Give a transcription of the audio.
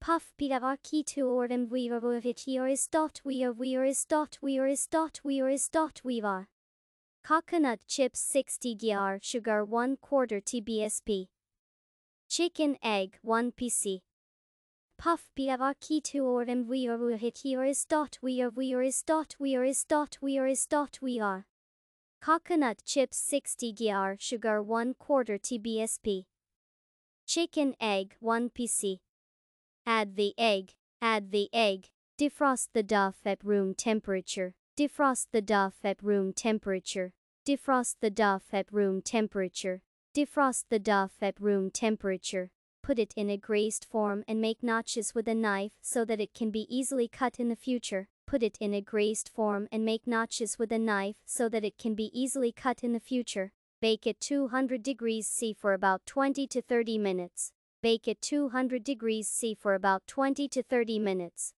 Puff pr key to orem weaver. Coconut chips 60 gr sugar 1/4 tbsp. Chicken egg 1 pc. Puff pr key to orem weaver. Coconut chips 60 gr sugar 1/4 tbsp. Chicken egg 1 pc. Add the egg. Defrost the dough at room temperature. Defrost the dough at room temperature. Defrost the dough at room temperature. Defrost the dough at room temperature. Put it in a grazed form and make notches with a knife so that it can be easily cut in the future. Put it in a grazed form and make notches with a knife so that it can be easily cut in the future. Bake at 200 degrees C for about 20 to 30 minutes. Bake at 200 degrees C for about 20 to 30 minutes.